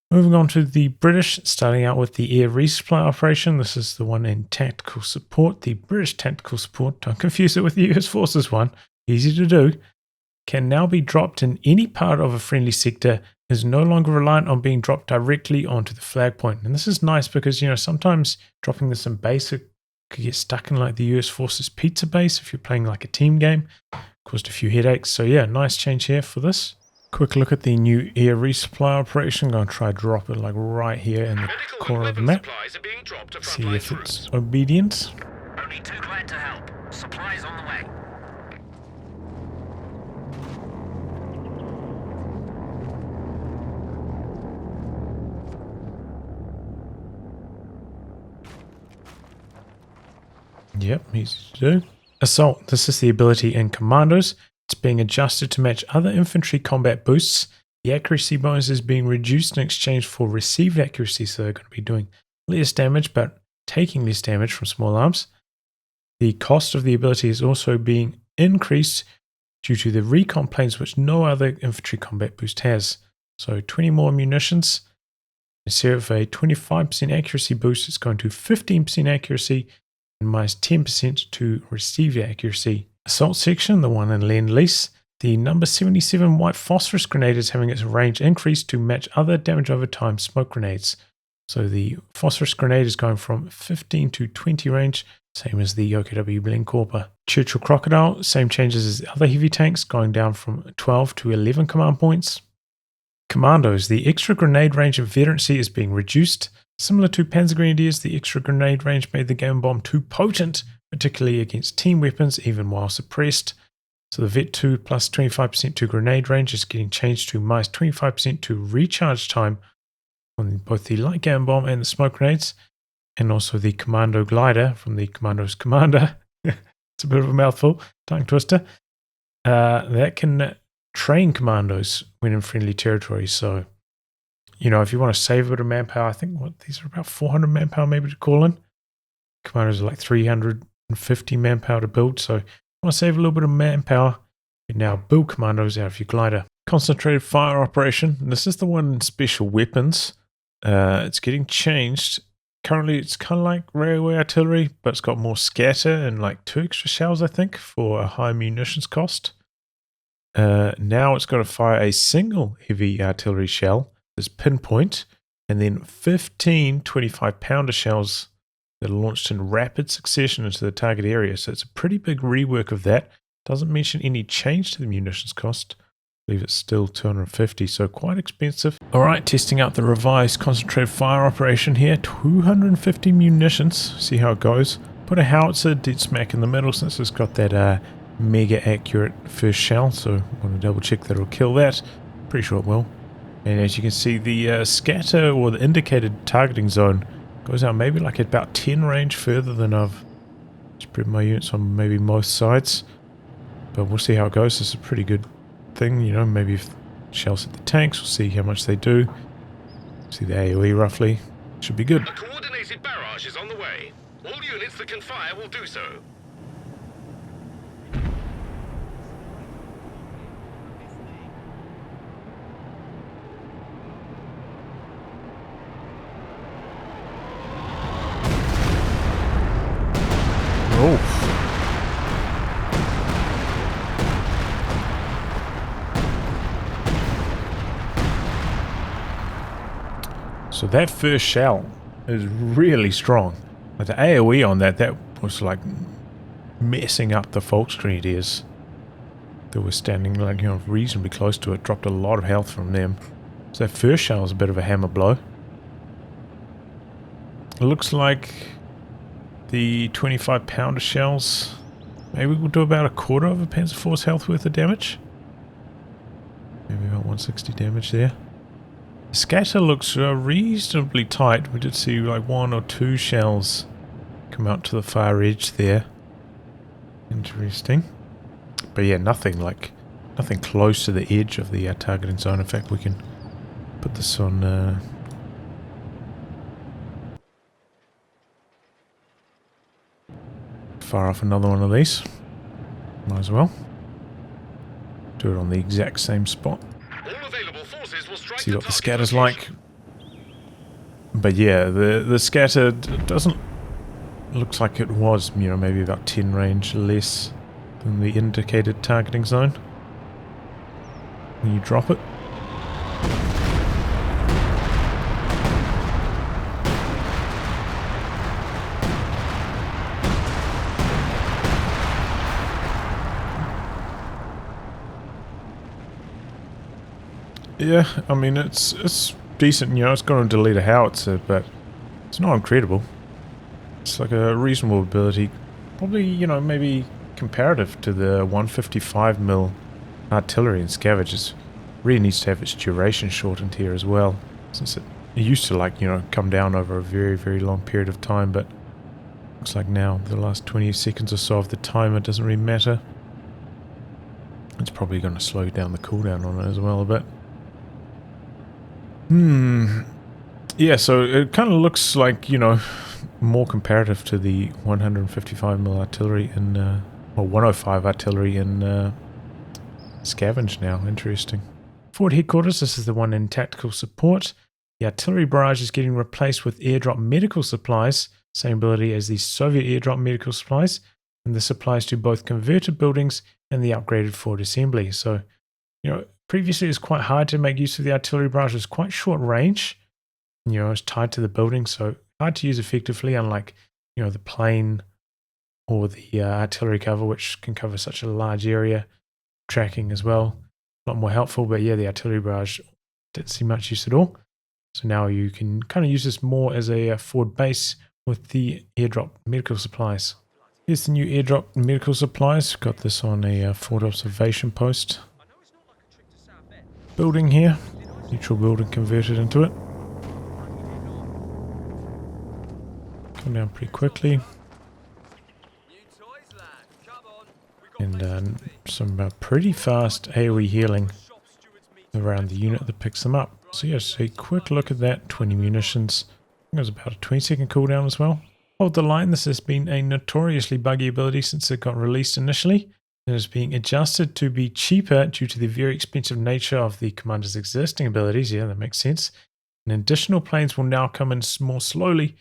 Moving on to the British, starting out with the air resupply operation. This is the one in tactical support. The British tactical support, don't confuse it with the US Forces one, easy to do, can now be dropped in any part of a friendly sector, is no longer reliant on being dropped directly onto the flag point. And this is nice because, sometimes dropping this in base could get stuck in like the US Forces pizza base if you're playing like a team game. Caused a few headaches. So yeah, nice change here for this. Quick look at the new air resupply operation. I'm going to try to drop it like right here in the corner of the map. See if it's obedient. Only too glad to help. Supplies on the way. Yep, easy to do. Assault. This is the ability in Commandos. It's being adjusted to match other infantry combat boosts. The accuracy bonus is being reduced in exchange for received accuracy, so they're going to be doing less damage but taking less damage from small arms. The cost of the ability is also being increased due to the recon planes, which no other infantry combat boost has. So 20 more munitions. Instead of a 25% accuracy boost, it's going to 15% accuracy and minus 10% to received accuracy. Assault section, the one in Lend-Lease. The number 77 white phosphorus grenade is having its range increased to match other damage over time smoke grenades. So the phosphorus grenade is going from 15 to 20 range, same as the OKW Blencorper. Churchill Crocodile, same changes as the other heavy tanks, going down from 12 to 11 command points. Commandos, the extra grenade range of veterancy is being reduced. Similar to Panzer Grenadiers, the extra grenade range made the Gamma Bomb too potent, particularly against team weapons, even while suppressed. So the Vet 2 plus 25% to grenade range is getting changed to minus 25% to recharge time on both the light Gamma Bomb and the smoke grenades, and also the Commando Glider from the Commando's Commander. It's a bit of a mouthful, tongue twister. That can train commandos when in friendly territory. So, if you want to save a bit of manpower, I think these are about 400 manpower maybe to call in. Commandos are like 350 manpower to build. So, if you want to save a little bit of manpower, you can now build commandos out of your glider. Concentrated fire operation. And this is the one in special weapons. It's getting changed. Currently, it's kind of like railway artillery, but it's got more scatter and like 2 extra shells, I think, for a high munitions cost. Now it's got to fire a single heavy artillery shell, this pinpoint, and then 15 25-pounder shells that are launched in rapid succession into the target area. So it's a pretty big rework of that. Doesn't mention any change to the munitions cost. I believe it's still 250, so quite expensive. All right, testing out the revised concentrated fire operation here. 250 munitions. See how it goes. Put a howitzer dead smack in the middle since it's got that mega accurate first shell, so I want to double check that it'll kill that. Pretty sure it will. And as you can see, the scatter or the indicated targeting zone goes out maybe like at about 10 range further than I've spread my units on maybe most sides. But we'll see how it goes. This is a pretty good thing, maybe if shells hit the tanks, we'll see how much they do. See the AoE roughly. Should be good. A coordinated barrage is on the way. All units that can fire will do so. So that first shell is really strong. Like the AoE on that was like messing up the Volksgrenadiers that were standing like reasonably close to it. Dropped a lot of health from them. So that first shell is a bit of a hammer blow. It looks like the 25-pounder shells maybe we'll do about a quarter of a Panzer Force health worth of damage. Maybe about 160 damage there. The scatter looks reasonably tight. We did see like 1 or 2 shells come out to the far edge there. Interesting. But yeah, nothing close to the edge of the targeting zone. In fact, we can put this on fire off another one of these. Might as well. Do it on the exact same spot. All available forces will strike See what the scatter's like. But yeah, the scattered doesn't looks like it was, you know, maybe about 10 range less than the indicated targeting zone when you drop it. Yeah, I mean, it's decent, you know, it's going to delete a howitzer, but it's not incredible. It's like a reasonable ability, probably, you know, maybe comparative to the 155mm artillery and scavengers. Really needs to have its duration shortened here as well, since it used to, like, you know, come down over a very, very long period of time, but looks like now the last 20 seconds or so of the timer doesn't really matter. It's probably going to slow down the cooldown on it as well a bit. Yeah, so it kind of looks like, you know, more comparative to the 155mm artillery in, or 105 artillery in Scavenge now. Interesting. Forward headquarters, this is the one in tactical support. The artillery barrage is getting replaced with airdrop medical supplies, same ability as the Soviet airdrop medical supplies, and this applies to both converted buildings and the upgraded forward assembly. So, you know, previously it was quite hard to make use of the artillery barrage. It was quite short range. You know, it's tied to the building, so hard to use effectively, unlike, you know, the plane or the artillery cover, which can cover such a large area. Tracking as well, a lot more helpful, but yeah, the artillery barrage didn't see much use at all. So now you can kind of use this more as a forward base with the airdrop medical supplies. Here's the new airdrop medical supplies. Got this on a forward observation post. Building here, neutral building converted into it. Come down pretty quickly. And some pretty fast AoE healing around the unit that picks them up. So yes, a quick look at that. 20 munitions. I think it was about a 20-second cooldown as well. Hold the line. This has been a notoriously buggy ability since it got released initially. It is being adjusted to be cheaper due to the very expensive nature of the commander's existing abilities. Yeah, that makes sense. And additional planes will now come in more slowly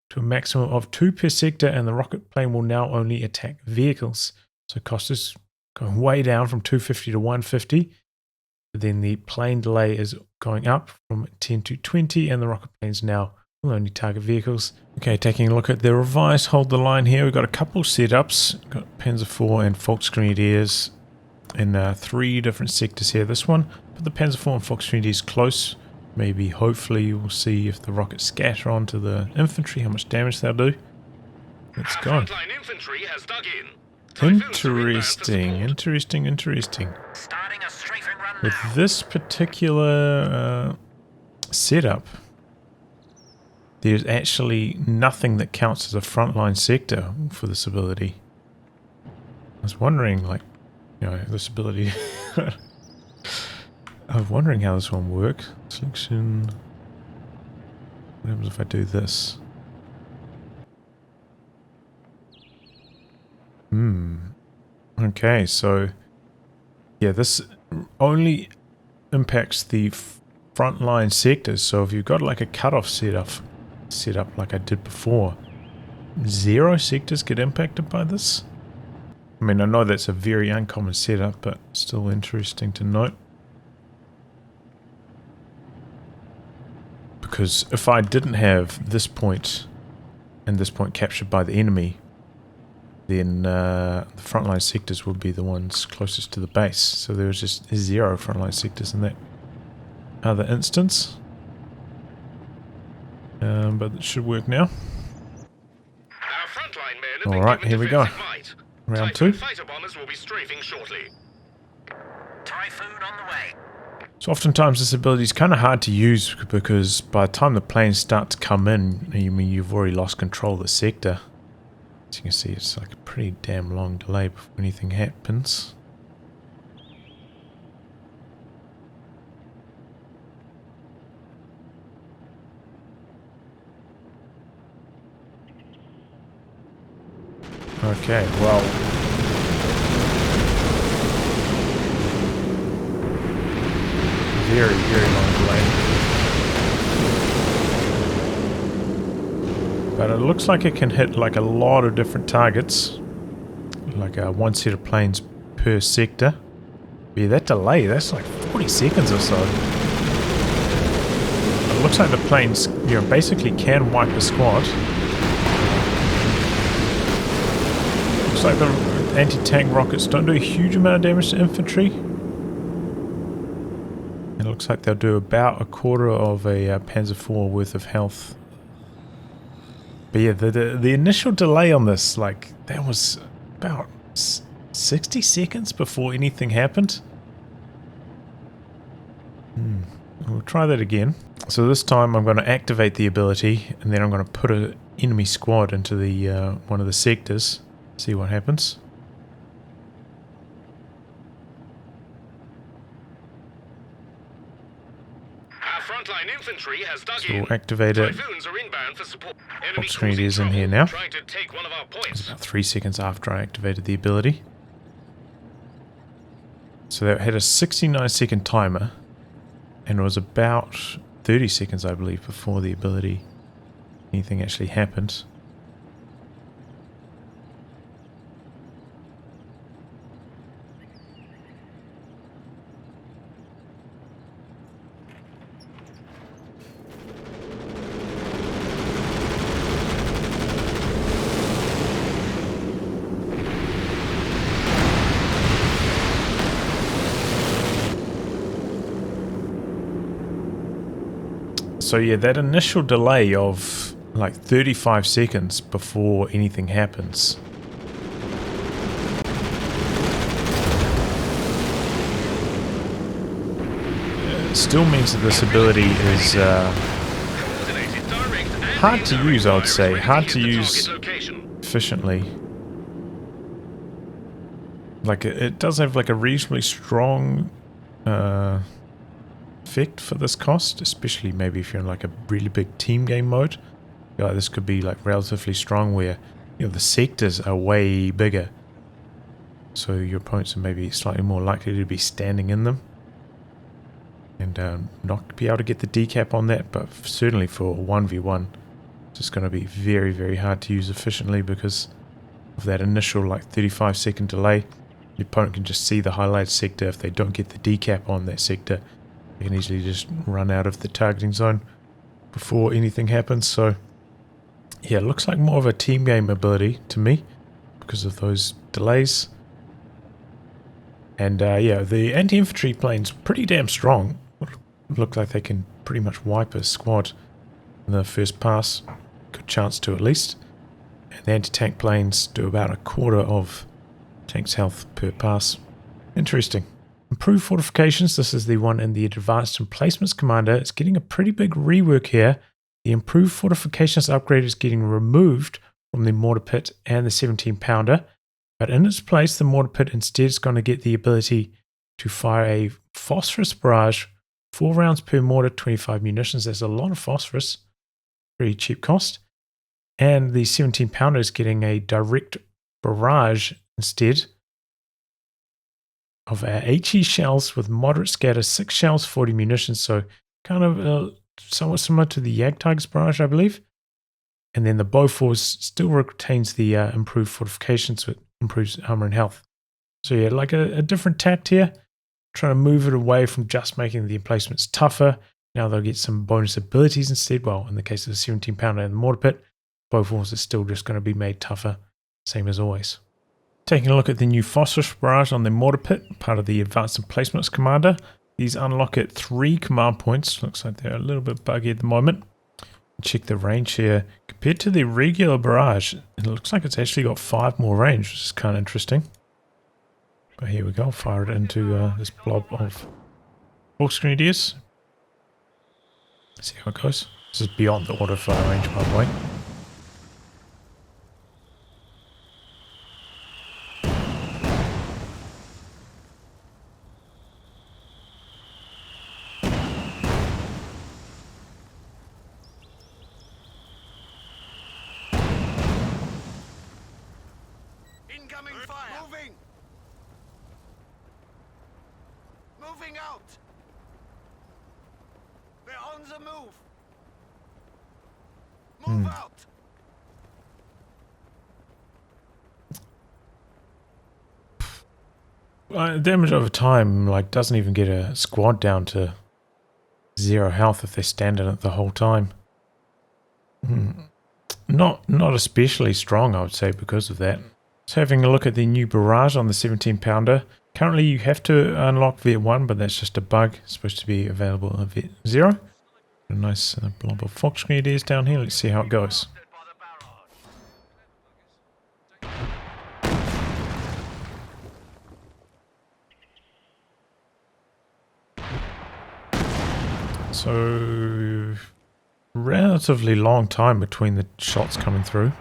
to a maximum of 2 per sector, and the rocket plane will now only attack vehicles. So cost is going way down from 250 to 150. But then the plane delay is going up from 10 to 20, and the rocket planes now will only target vehicles. Okay, taking a look at the revised hold the line here. We've got a couple setups. We've got Panzer IV and Volksgrenadiers in 3 different sectors here. This one, put the Panzer IV and Volksgrenadiers close. Maybe, hopefully, we'll see if the rockets scatter onto the infantry, how much damage they'll do. Let's go. Frontline infantry has dug in. Interesting. With this particular setup, there's actually nothing that counts as a frontline sector for this ability. I was wondering, like, you know, this ability... I was wondering how this one works. Selection... What happens if I do this? Okay, so yeah, this only impacts the frontline sectors. So if you've got like a cutoff setup like I did before, 0 sectors get impacted by this. I mean, I know that's a very uncommon setup, but still interesting to note. Because if I didn't have this point and this point captured by the enemy, then the frontline sectors would be the ones closest to the base. So there was just 0 frontline sectors in that other instance. But it should work now. Alright, here we go. Round 2. Fighter bombers will be strafing shortly. Typhoon on the way. So oftentimes this ability is kind of hard to use because by the time the planes start to come in, you've already lost control of the sector. As you can see, it's like a pretty damn long delay before anything happens. Okay, well... very, very long delay. But it looks like it can hit like a lot of different targets. Like one set of planes per sector. But yeah, that delay, that's like 40 seconds or so. It looks like the planes, you know, basically can wipe a squad. Looks like the anti-tank rockets don't do a huge amount of damage to infantry. It looks like they'll do about a quarter of a Panzer IV worth of health. But yeah, the initial delay on this, like, that was about 60 seconds before anything happened. We'll try that again. So this time I'm going to activate the ability, and then I'm going to put an enemy squad into the one of the sectors. See what happens. Our frontline infantry has dug So in. we'll activate it. Typhoons are inbound for support. Enemy Top screen causing is in trouble, here now. trying to take one of our It's points. about 3 seconds after I activated the ability. So that had a 69-second timer, and it was about 30 seconds, I believe, before the ability, anything actually happened. So yeah, that initial delay of like 35 seconds before anything happens. Still means that this ability is Coordinated, direct, and hard to use, I would say. indirect Hard fire to is ready hit the use target location. efficiently. Like it does have like a reasonably strong effect for this cost, especially maybe if you're in like a really big team game mode. Yeah, this could be like relatively strong where, you know, the sectors are way bigger, so your opponents are maybe slightly more likely to be standing in them and not be able to get the decap on that. But certainly for 1v1, it's just going to be very, very hard to use efficiently because of that initial like 35-second delay. Your opponent can just see the highlighted sector. If they don't get the decap on that sector, they can easily just run out of the targeting zone before anything happens. So yeah, it looks like more of a team game ability to me because of those delays. And yeah, the anti-infantry plane's pretty damn strong. Look like they can pretty much wipe a squad in the first pass. Good chance to, at least. And the anti-tank planes do about a quarter of tank's health per pass. Interesting. Improved fortifications. This is the one in the Advanced Emplacements Commander. It's getting a pretty big rework here. The improved fortifications upgrade is getting removed from the Mortar Pit and the 17-pounder. But in its place, the Mortar Pit instead is going to get the ability to fire a Phosphorous Barrage, 4 rounds per mortar, 25 munitions. That's a lot of phosphorus. Pretty cheap cost. And the 17-pounder is getting a direct barrage instead of HE shells with moderate scatter, 6 shells, 40 munitions. So kind of somewhat similar to the Jagdtiger's barrage, I believe. And then the Bofors still retains the improved fortifications, so it improves armor and health. So yeah, like a different tact here. Trying to move it away from just making the emplacements tougher. Now they'll get some bonus abilities instead. Well, in the case of the 17-pounder and the Mortar Pit, Bofors is still just going to be made tougher, same as always. Taking a look at the new Phosphorous Barrage on the Mortar Pit, part of the Advanced Emplacements Commander. These unlock at 3 command points. Looks like they're a little bit buggy at the moment. Check the range here. Compared to the regular barrage, it looks like it's actually got 5 more range, which is kind of interesting. But here we go. Fire it into this blob of Hawks Grenadiers. See how it goes. This is beyond the auto fire range, by the way. Incoming fire! Moving! Moving out! We're on the move! Move out! Damage over time, like, doesn't even get a squad down to 0 health if they stand in it the whole time. Not especially strong, I would say, because of that. So having a look at the new barrage on the 17 pounder. Currently you have to unlock Vet 1, but that's just a bug. It's supposed to be available at Vet 0. A nice blob of fox grenadiers down here. Let's see how it goes. So relatively long time between the shots coming through.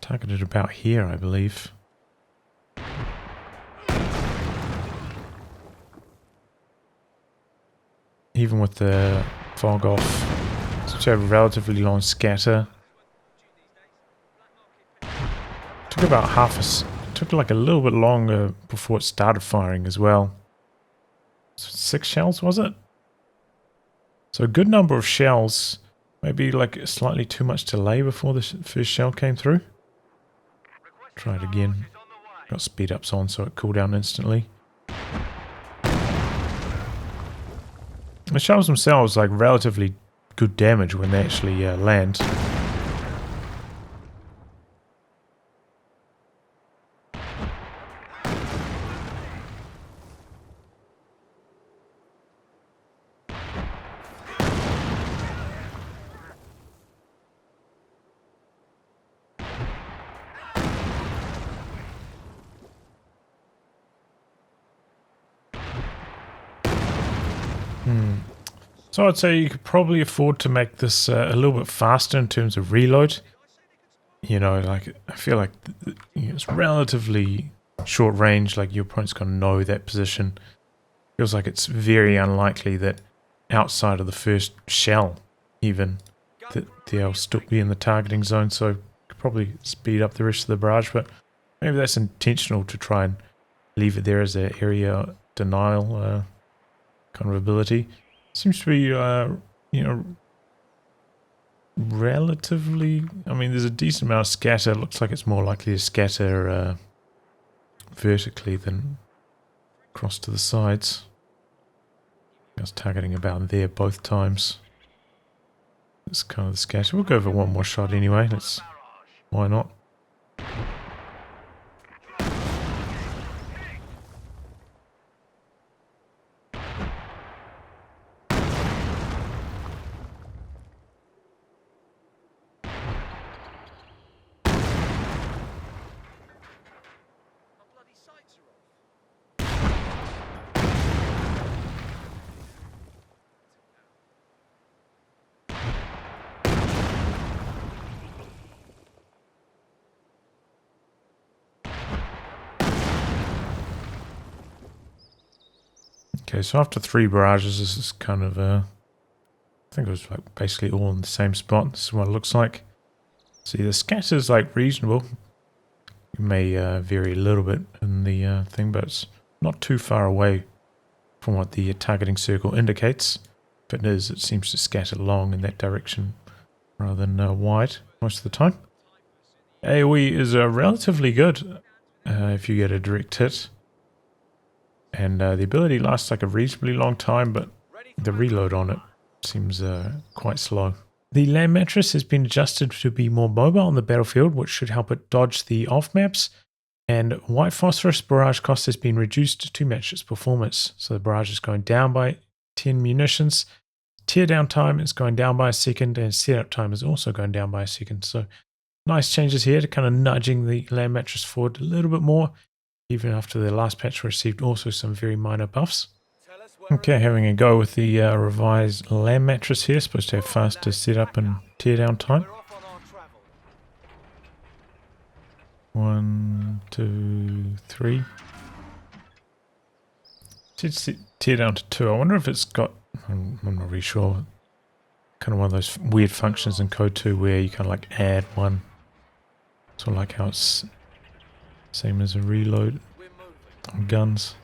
Targeted about here, I believe. Even with the fog off, it's a relatively long scatter. Took about took like a little bit longer before it started firing as well. 6 shells, was it? So a good number of shells. Maybe like slightly too much delay before the first shell came through. Try it again. Got speed ups on so it cooled down instantly. The shells themselves like relatively good damage when they actually land. So I'd say you could probably afford to make this a little bit faster in terms of reload. You know, like I feel like it's relatively short range, like your opponent's going to know that position. Feels like it's very unlikely that outside of the first shell even that they'll still be in the targeting zone, so could probably speed up the rest of the barrage, but maybe that's intentional to try and leave it there as an area denial kind of ability. Seems to be, you know, relatively... I mean, there's a decent amount of scatter. It looks like it's more likely to scatter vertically than across to the sides. I was targeting about there both times. That's kind of the scatter. We'll go for one more shot anyway. Why not? Okay, so after 3 barrages, this is kind of, I think it was like basically all in the same spot. This is what it looks like. See, the scatter is like reasonable. It may vary a little bit in the thing, but it's not too far away from what the targeting circle indicates. If it is, it seems to scatter long in that direction rather than wide most of the time. AoE is relatively good if you get a direct hit. And the ability lasts like a reasonably long time, but the reload on it seems quite slow. The land mattress has been adjusted to be more mobile on the battlefield, which should help it dodge the off maps. And white phosphorus barrage cost has been reduced to match its performance. So the barrage is going down by 10 munitions. Tear down time is going down by a second, and setup time is also going down by a second. So nice changes here to kind of nudging the land mattress forward a little bit more. Even after the last patch received also some very minor buffs. Okay, having a go with the revised land mattress here. Supposed to have faster setup and tear down time. 1, 2, 3. It's tear down to 2. I wonder if it's got... I'm not really sure. Kind of one of those weird functions in Code 2 where you kind of like add one. Sort of like how it's... same as a reload on guns.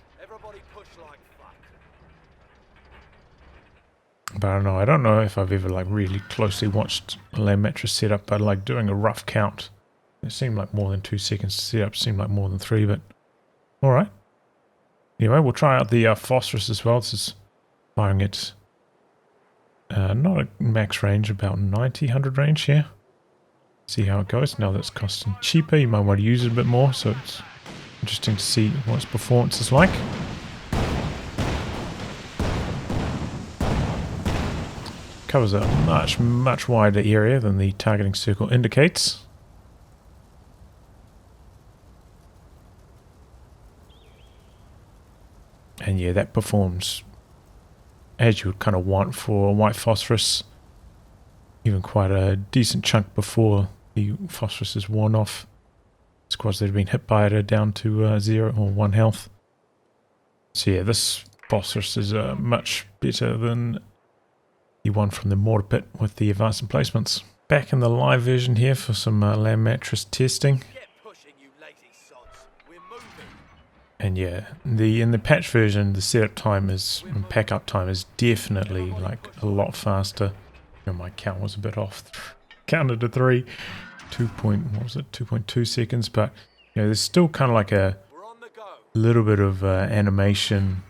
But I don't know if I've ever like really closely watched a land mattress setup, but like doing a rough count, it seemed like more than 2 seconds to set up, seemed like more than 3, but Alright. Anyway, we'll try out the Phosphorous as well. This is firing at not a max range, about 90, 100 range here. See how it goes. Now that's costing cheaper, you might want to use it a bit more, so it's interesting to see what its performance is like. Covers a much wider area than the targeting circle indicates. And yeah, that performs as you would kind of want for a white phosphorus. Even quite a decent chunk before the phosphorus is worn off. Squads that have been hit by it are down to 0 or 1 health. So yeah, this phosphorus is much better than the one from the Mortar Pit with the advanced emplacements. Back in the live version here for some land mattress testing. And yeah, in the patch version, the setup time and pack up time is definitely like a lot faster. You know, my count was a bit off. Counted to 3, 2.2 seconds, but you know, there's still kind of like a little bit of animation,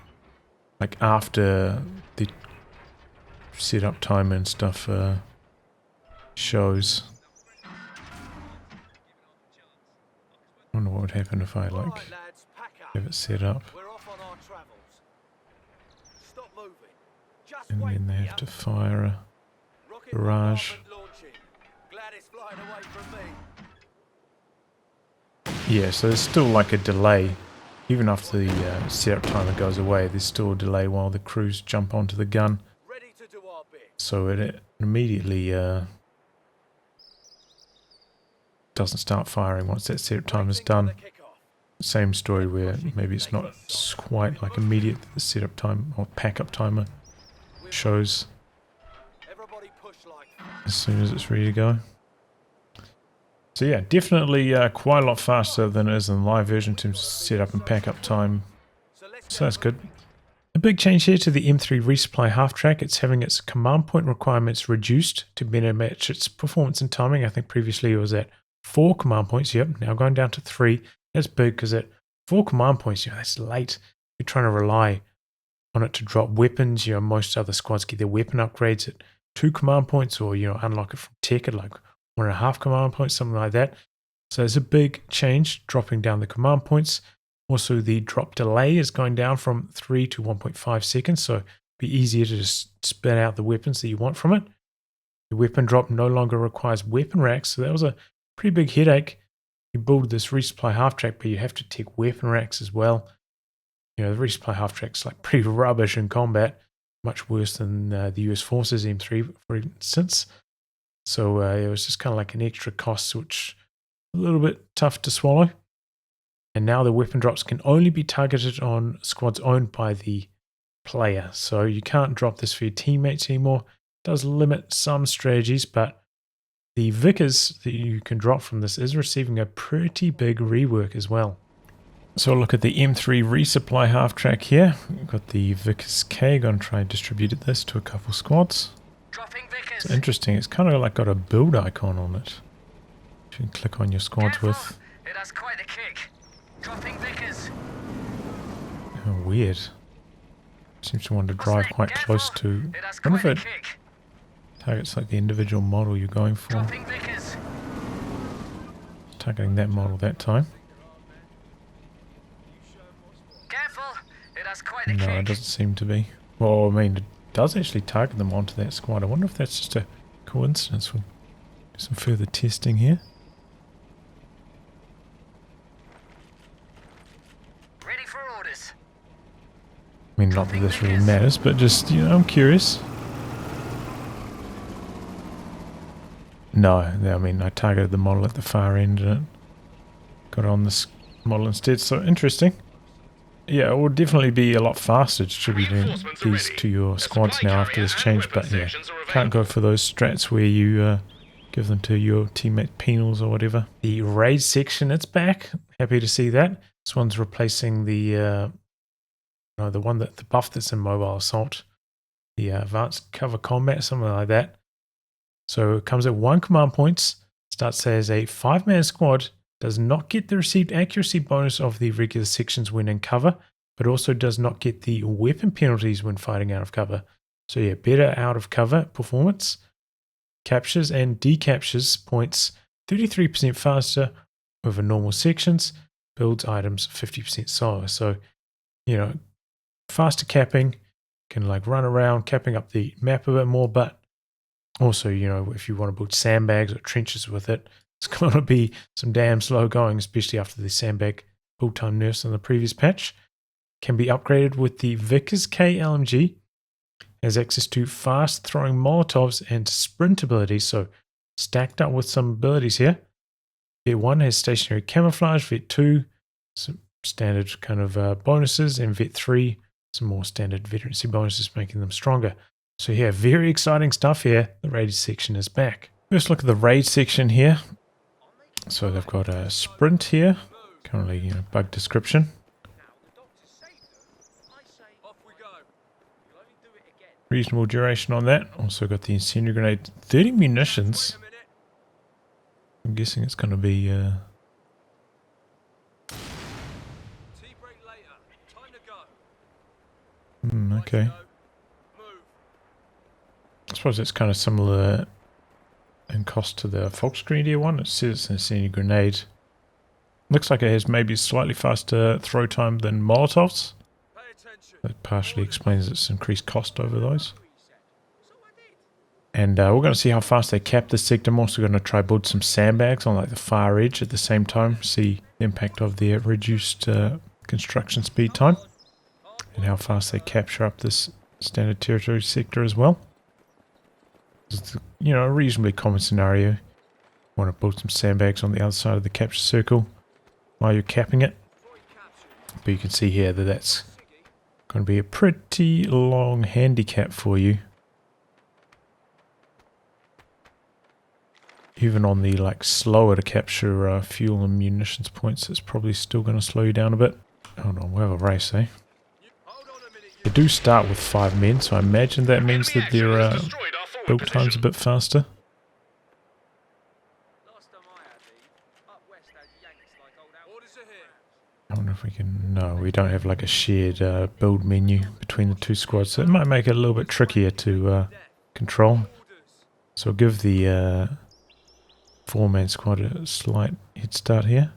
like after the setup time and stuff shows. I wonder what would happen if I like have it set up. And then they have to fire a barrage. Yeah, so there's still like a delay. Even after the setup timer goes away, there's still a delay while the crews jump onto the gun. So it immediately doesn't start firing once that setup timer is done. Same story where maybe it's not quite like immediate that the setup time or pack up timer shows as soon as it's ready to go. So yeah, definitely quite a lot faster than it is in the live version in terms of setup and pack up time. So that's good. A big change here to the M3 Resupply Halftrack. It's having its command point requirements reduced to better match its performance and timing. I think previously it was at 4 command points. Yep, now going down to 3. That's big because at 4 command points, you know, that's late. You're trying to rely on it to drop weapons. You know, most other squads get their weapon upgrades at 2 command points, or you know, unlock it from tech at like 1.5 command points, something like that. So there's a big change, dropping down the command points. Also, the drop delay is going down from 3 to 1.5 seconds, so it'll be easier to just spit out the weapons that you want from it. The weapon drop no longer requires weapon racks, so that was a pretty big headache. You build this resupply half-track, but you have to take weapon racks as well. You know, the resupply half-track's like pretty rubbish in combat, much worse than the US Forces M3, for instance. So it was just kind of like an extra cost, which a little bit tough to swallow. And now the weapon drops can only be targeted on squads owned by the player. So you can't drop this for your teammates anymore. It does limit some strategies, but the Vickers that you can drop from this is receiving a pretty big rework as well. So look at the M3 resupply half-track here. We've got the Vickers K. Going to try and distribute this to a couple squads. It's interesting. It's kind of like got a build icon on it. You can click on your squads with. It has quite a kick. Dropping Vickers. Oh, weird. Seems to want to drive quite close to. I wonder if it targets like the individual model you're going for. Targeting that model that time. No, it doesn't seem to be. Well, I mean, it does actually target them onto that squad. I wonder if that's just a coincidence. We'll do some further testing here. Ready for orders. I mean, not that this really matters, but just, you know, I'm curious. No, I mean, I targeted the model at the far end and it got on this model instead, so interesting. Yeah, it will definitely be a lot faster distributing these to your squads now after this change, but yeah, can't go for those strats where you give them to your teammate penals or whatever. The raid section, it's back. Happy to see that. This one's replacing the the buff that's in mobile assault, the advanced cover combat, something like that. So it comes at 1 command points, starts as a 5-man squad, does not get the received accuracy bonus of the regular sections when in cover, but also does not get the weapon penalties when fighting out of cover. So yeah, better out of cover performance. Captures and decaptures points 33% faster over normal sections, builds items 50% slower. So, you know, faster capping, can like run around, capping up the map a bit more, but also, you know, if you want to build sandbags or trenches with it, it's going to be some damn slow going, especially after the sandbag build time nerfs in the previous patch. Can be upgraded with the Vickers K LMG. Has access to fast throwing Molotovs and sprint abilities, so stacked up with some abilities here. Vet 1 has stationary camouflage, Vet 2 some standard kind of bonuses, and Vet 3 some more standard veterancy bonuses, making them stronger. So yeah, very exciting stuff here. The raid section is back. First look at the raid section here. So they've got a sprint here, currently, you know, bug description. Reasonable duration on that. Also got the incendiary grenade, 30 munitions. I'm guessing it's going to be okay. I suppose it's kind of similar in cost to the Volksgrenadier one. It says it's an incendiary grenade. Looks like it has maybe slightly faster throw time than Molotovs. That partially explains its increased cost over those. And we're going to see how fast they cap this sector. I'm also going to try build some sandbags on like the far edge at the same time. See the impact of their reduced construction speed time. And how fast they capture up this standard territory sector as well. It's, you know, a reasonably common scenario. Want to build some sandbags on the other side of the capture circle while you're capping it. But you can see here that that's going to be a pretty long handicap for you. Even on the like slower to capture fuel and munitions points, it's probably still going to slow you down a bit. Hold on, we'll have a race, eh? They do start with 5 men, so I imagine that means that their build time's a bit faster. I wonder if we can... No, we don't have like a shared build menu between the two squads, so it might make it a little bit trickier to control. So I'll give the 4-man squad a slight head start here.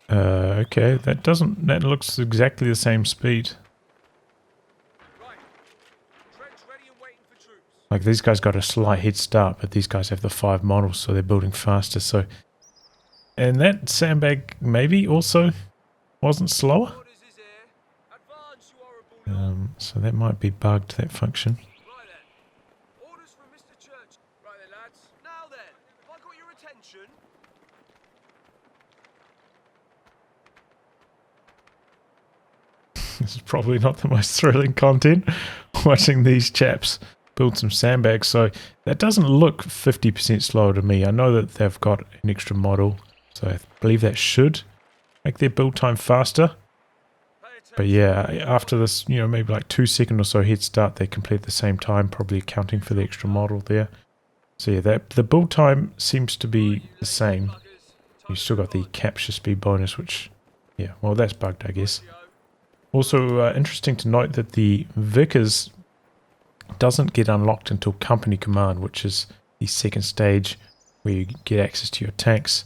Okay, that looks exactly the same speed. Like these guys got a slight head start, but these guys have the 5 models, so they're building faster. So, and that sandbag maybe also wasn't slower. So that might be bugged, that function. This is probably not the most thrilling content, watching these chaps build some sandbags. So that doesn't look 50% slower to me. I know that they've got an extra model, so I believe that should make their build time faster. But yeah, after this, you know, maybe like 2 second or so head start, they complete at the same time, probably accounting for the extra model there. So yeah, the build time seems to be the same. You've still got the capture speed bonus, which, yeah, well, that's bugged, I guess. Also, interesting to note that the Vickers doesn't get unlocked until company command, which is the second stage where you get access to your tanks,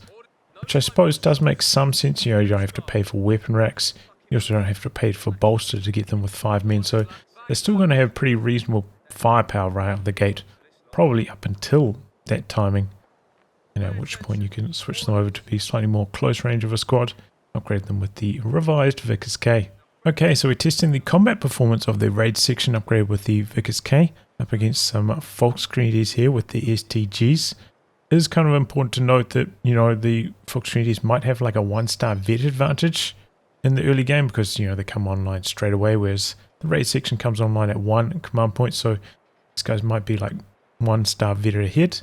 which I suppose does make some sense. You know, you don't have to pay for weapon racks. You also don't have to pay for bolster to get them with 5 men, so they're still going to have pretty reasonable firepower right out of the gate, probably up until that timing, and at which point you can switch them over to be slightly more close range of a squad, upgrade them with the revised Vickers K. Okay, so we're testing the combat performance of the raid section upgrade with the Vickers K up against some Volksgrenadiers here with the STGs. It is kind of important to note that, you know, the Volksgrenadiers might have like a 1-star vet advantage in the early game because, you know, they come online straight away, whereas the raid section comes online at 1 command point, so these guys might be like 1-star vet ahead,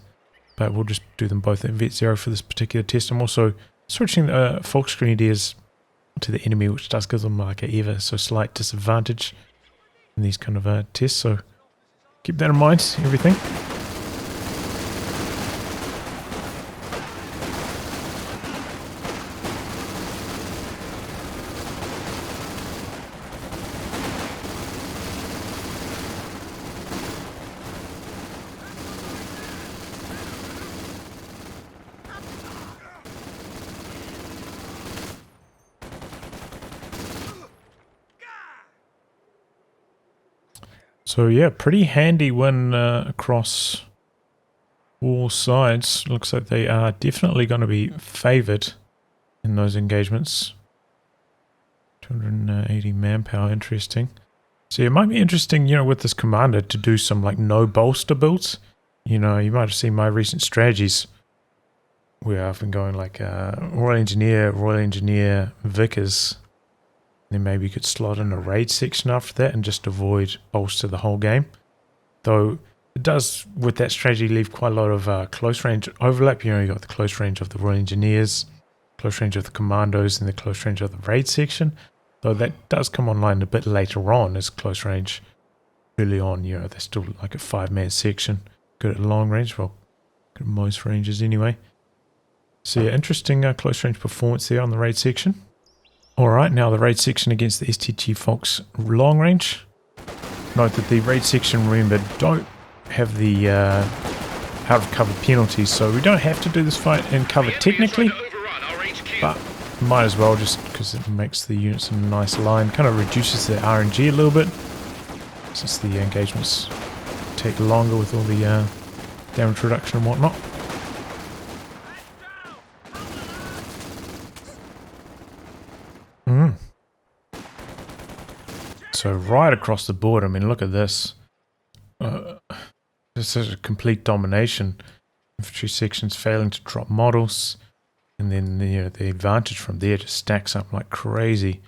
but we'll just do them both at vet 0 for this particular test. I'm also switching the Volksgrenadiers to the enemy, which does give them like a ever so slight disadvantage in these kind of tests. So keep that in mind, everything. So yeah, pretty handy win across all sides. Looks like they are definitely going to be favoured in those engagements. 280 manpower, interesting. So it might be interesting, you know, with this commander to do some like no bolster builds. You know, you might have seen my recent strategies where I've been going like Royal Engineer, Vickers. Then maybe you could slot in a raid section after that and just avoid bolster the whole game. Though it does, with that strategy, leave quite a lot of close range overlap. You know, you got the close range of the Royal Engineers, close range of the Commandos, and the close range of the raid section. Though that does come online a bit later on as close range. Early on, you know, they're still like a 5-man section. Good at long range, well, good at most ranges anyway. So yeah, interesting close range performance there on the raid section. Alright, now the raid section against the STG Fox long range. Note that the raid section, remember, don't have the out of cover penalties, so we don't have to do this fight in cover technically, but might as well just because it makes the units in a nice line, kind of reduces the RNG a little bit, since the engagements take longer with all the damage reduction and whatnot. So right across the board, I mean, look at this. This is a complete domination. Infantry sections failing to drop models. And then, you know, the advantage from there just stacks up like crazy.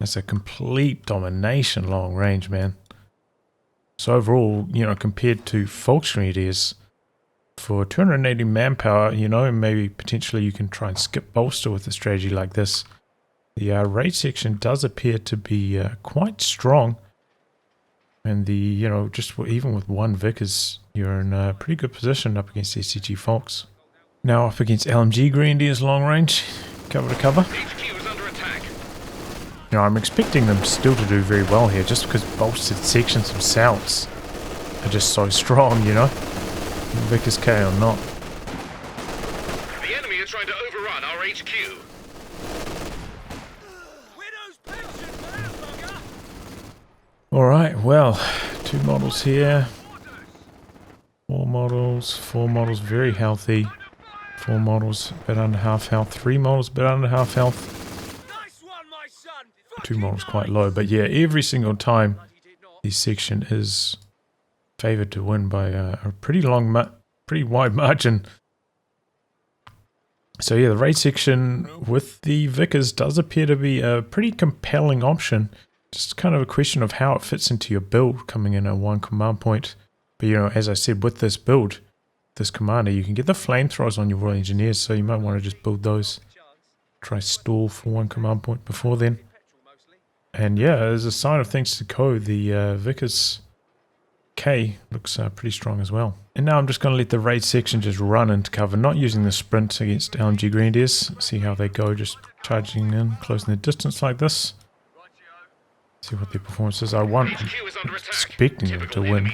That's a complete domination long range, man. So overall, you know, compared to Fox Grenadiers, for 280 manpower, you know, maybe potentially you can try and skip bolster with a strategy like this. The raid section does appear to be quite strong, and the, you know, just even with one Vickers, you're in a pretty good position up against SCG Fox. Now up against LMG Grenadiers long range, cover to cover. Now I'm expecting them still to do very well here, just because bolstered sections themselves are just so strong, you know, Vickers K or not. The enemy is trying to overrun our HQ. Alright, well, 2 models here, 4 models very healthy, 4 models a bit under half health, 3 models a bit under half health, 2 models quite low, but yeah, every single time this section is favoured to win by a pretty wide margin. So yeah, the raid section with the Vickers does appear to be a pretty compelling option. Just kind of a question of how it fits into your build coming in at one command point. But you know, as I said, with this build, this commander, you can get the flamethrowers on your Royal Engineers, so you might want to just build those. Try stall for one command point before then. And yeah, as a sign of things to go, the Vickers K looks pretty strong as well. And now I'm just going to let the raid section just run into cover, not using the sprint against LMG Grenadiers. See how they go, just charging in, closing the distance like this. See what their performance is. I'm expecting them to win.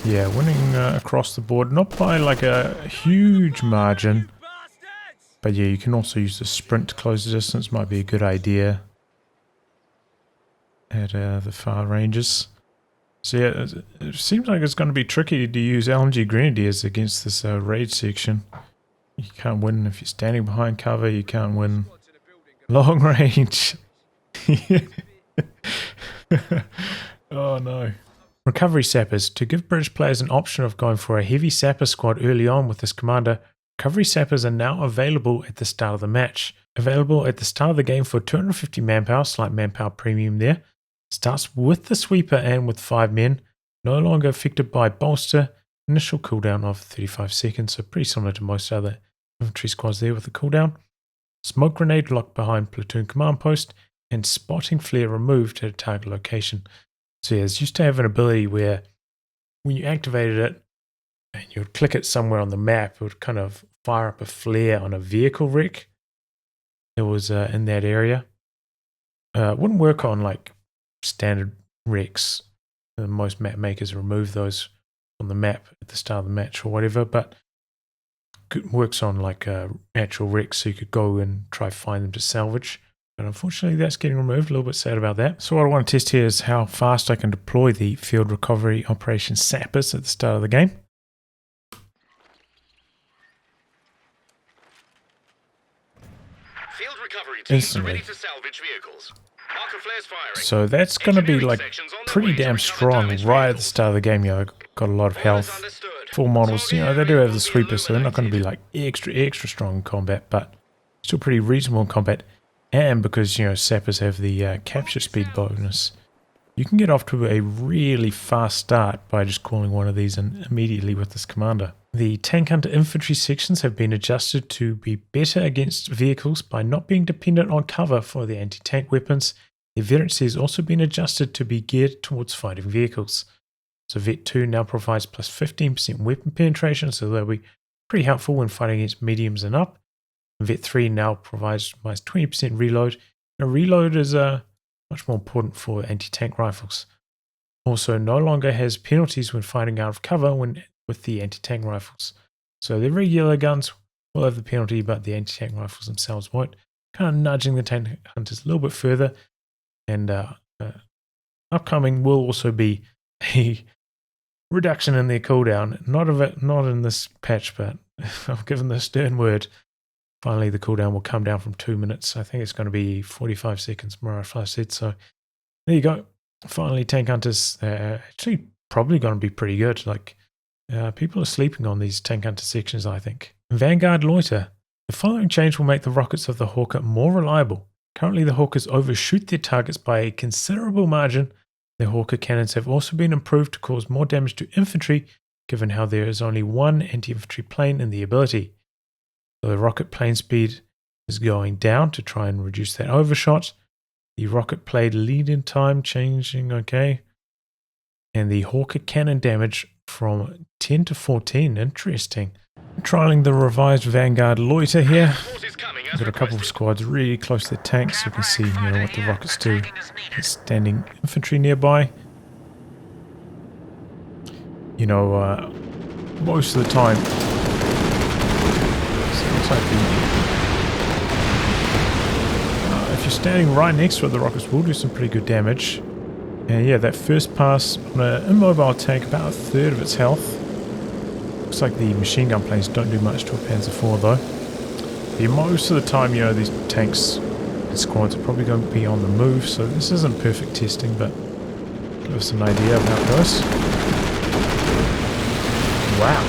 Yeah, winning across the board, not by like a huge margin, but yeah, you can also use the sprint to close the distance, might be a good idea at the far ranges. So yeah, it seems like it's going to be tricky to use LMG Grenadiers against this raid section. You can't win if you're standing behind cover. You can't win long range. Oh no. Recovery Sappers. To give British players an option of going for a heavy Sapper squad early on with this commander, Recovery Sappers are now available at the start of the match. Available at the start of the game for 250 manpower, slight manpower premium there. Starts with the sweeper and with 5 men. No longer affected by bolster. Initial cooldown of 35 seconds, so pretty similar to most other infantry squads there with the cooldown. Smoke grenade locked behind platoon command post, and spotting flare removed at a target location. So yeah, it used to have an ability where when you activated it and you would click it somewhere on the map, it would kind of fire up a flare on a vehicle wreck. It was in that area. It wouldn't work on like standard wrecks. Most map makers remove those on the map at the start of the match or whatever, but it works on like actual wrecks, so you could go and try find them to salvage. But unfortunately that's getting removed. A little bit sad about that. So what I want to test here is how fast I can deploy the field recovery operation Sappers at the start of the game. Field recovery teams Instantly. are ready to salvage vehicles. Marker flares firing. So that's going to be like pretty damn strong right at the start of the game. You know, got a lot of health. Full models, you know, they do have the sweeper, so they're not going to be like extra strong in combat, but still pretty reasonable in combat. And because, you know, Sappers have the capture speed bonus, you can get off to a really fast start by just calling one of these in immediately with this commander. The Tank Hunter infantry sections have been adjusted to be better against vehicles by not being dependent on cover for the anti-tank weapons. The veterancy has also been adjusted to be geared towards fighting vehicles. So Vet 2 now provides plus 15% weapon penetration, so that'll be pretty helpful when fighting against mediums and up. Vet 3 now provides minus 20% reload. Now reload is much more important for anti-tank rifles. Also no longer has penalties when fighting out of cover with the anti-tank rifles. So the regular guns will have the penalty, but the anti-tank rifles themselves won't. Kind of nudging the tank hunters a little bit further. And upcoming will also be a reduction in their cooldown. Not in this patch, but I've given the stern word. Finally, the cooldown will come down from 2 minutes. I think it's going to be 45 seconds, more if I said so. There you go. Finally, tank hunters actually probably going to be pretty good. Like people are sleeping on these tank hunter sections, I think. Vanguard Loiter. The following change will make the rockets of the Hawker more reliable. Currently, the Hawkers overshoot their targets by a considerable margin. The Hawker cannons have also been improved to cause more damage to infantry, given how there is only one anti-infantry plane in the ability. So the rocket plane speed is going down to try and reduce that overshot. The rocket blade lead-in time changing, okay. And the Hawker cannon damage from 10 to 14, interesting. Trialing the revised Vanguard Loiter here. We've got a couple of squads really close to the tanks, so you can see what the rockets do. There's standing infantry nearby. Most of the time, if you're standing right next to it, the rockets will do some pretty good damage. And yeah, that first pass on an immobile tank, about a third of its health. Looks like the machine gun planes don't do much to a Panzer IV though. Yeah, most of the time, these tanks and squads are probably going to be on the move, so this isn't perfect testing, but give us an idea of how it goes. Wow.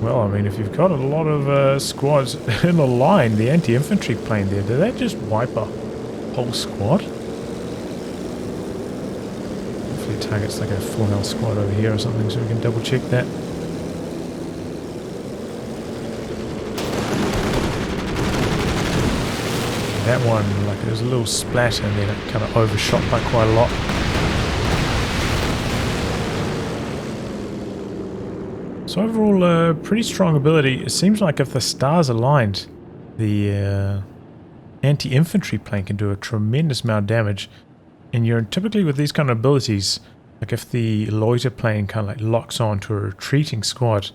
Well, I mean, if you've got a lot of squads in a line, the anti-infantry plane there, did that just wipe a whole squad? Hopefully it targets like a 4L squad over here or something, so we can double check that. That one, like, there was a little splatter and then it kind of overshot by quite a lot. So overall, pretty strong ability. It seems like if the stars aligned, the anti-infantry plane can do a tremendous amount of damage. And you're typically with these kind of abilities, like if the Loiter plane kind of like locks on to a retreating squad,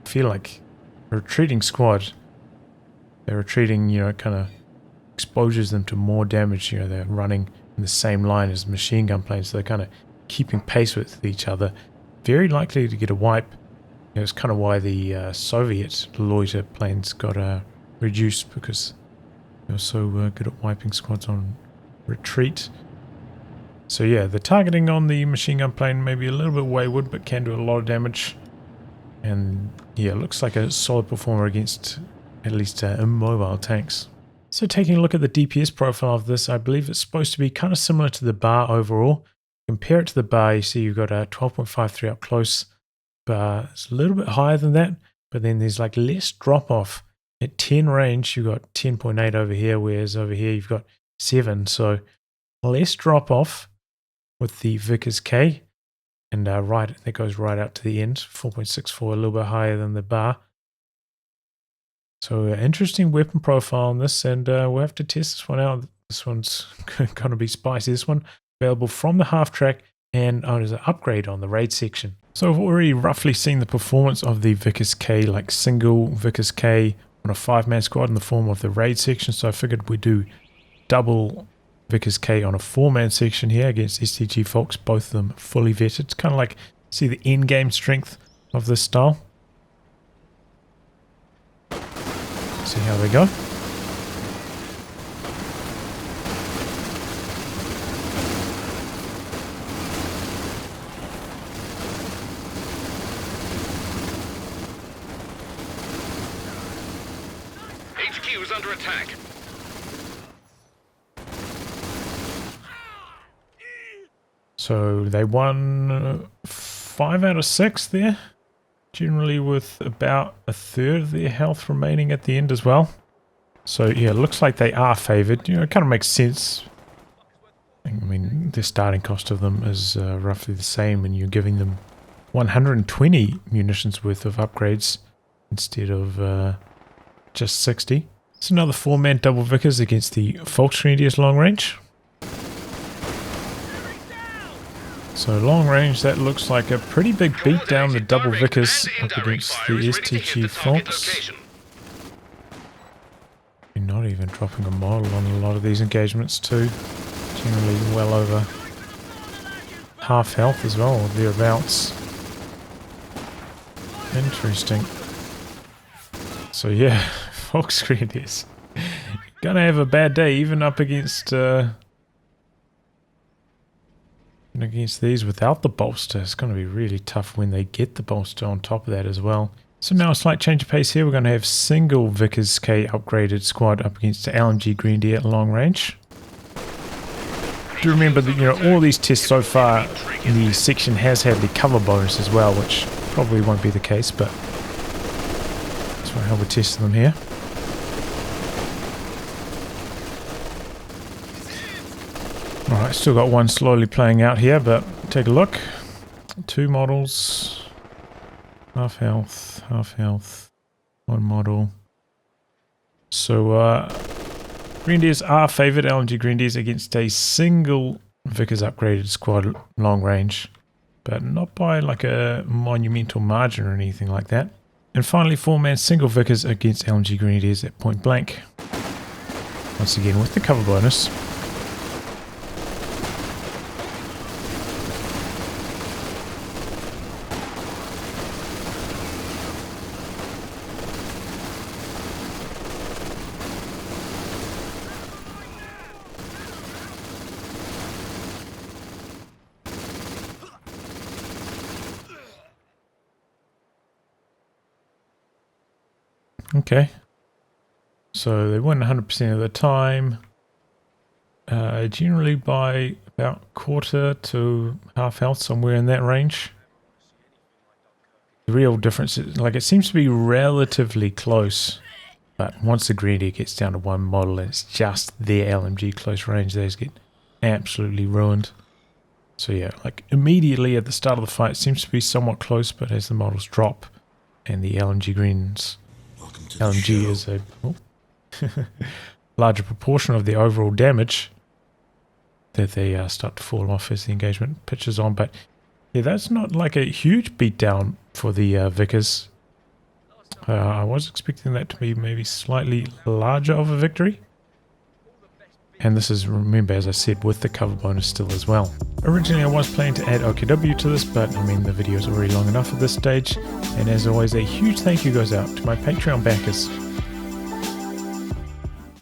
I feel like a retreating squad, they're retreating, kind of exposes them to more damage. They're running in the same line as machine gun planes, so they're kind of keeping pace with each other. very likely to get a wipe. It was kind of why the Soviet Loiter planes got reduced, because they were so good at wiping squads on retreat. So yeah, the targeting on the machine gun plane may be a little bit wayward, but can do a lot of damage. And yeah, looks like a solid performer against at least immobile tanks. So taking a look at the DPS profile of this, I believe it's supposed to be kind of similar to the bar overall. Compare it to the bar, you see you've got a 12.53 up close. Bar is a little bit higher than that, but then there's like less drop off. At 10 range, you've got 10.8 over here, whereas over here you've got 7. So less drop off with the Vickers K. And right, that goes right out to the end, 4.64, a little bit higher than the bar. So interesting weapon profile on this, and we'll have to test this one out. This one's going to be spicy. This one available from the Halftrack and as an upgrade on the raid section. So I've already roughly seen the performance of the Vickers K, like single Vickers K on a 5-man squad in the form of the raid section. So I figured we'd do double Vickers K on a 4-man section here against STG folks, both of them fully vetted. It's kind of like, see the end game strength of this style. See how they go. HQ is under attack. So they won 5 out of 6 there. Generally with about a third of their health remaining at the end as well. So yeah, it looks like they are favoured. You know, it kind of makes sense. I mean, the starting cost of them is roughly the same, and you're giving them 120 munitions worth of upgrades instead of just 60. It's another 4-man double Vickers against the Volksgrenadiers long range. So long range, that looks like a pretty big beat down the double Vickers up against the STG Fox. You're not even dropping a model on a lot of these engagements too. Generally well over half health as well, or thereabouts. Interesting. So yeah, Fox Grenadiers. Gonna have a bad day even up against these without the bolster. It's going to be really tough when they get the bolster on top of that as well. So now a slight change of pace here. We're going to have single Vickers K upgraded squad up against the LMG Grenadier at long range. Do remember that, you know, all these tests so far, the section has had the cover bonus as well, which probably won't be the case, but that's how we're testing them here. Alright, still got one slowly playing out here, but take a look. 2 models. Half health, 1 model. So, Grenadiers are favoured, LMG Grenadiers, against a single Vickers upgraded squad long range. But not by like a monumental margin or anything like that. And finally, 4-man single Vickers against LMG Grenadiers at point blank. Once again with the cover bonus. Okay, so they win 100% of the time, generally by about quarter to half health, somewhere in that range. The real difference is, like, it seems to be relatively close, but once the Grenadier gets down to 1 model and it's just their LMG close range, those get absolutely ruined. So yeah, like immediately at the start of the fight, it seems to be somewhat close, but as the models drop and the LMG Greens... LMG is a larger proportion of the overall damage, that they start to fall off as the engagement pitches on. But yeah, that's not like a huge beatdown for the Vickers. I was expecting that to be maybe slightly larger of a victory. And this is, remember, as I said, with the cover bonus still as well. Originally I was planning to add OKW to this, but I mean the video is already long enough at this stage. And as always, a huge thank you goes out to my Patreon backers.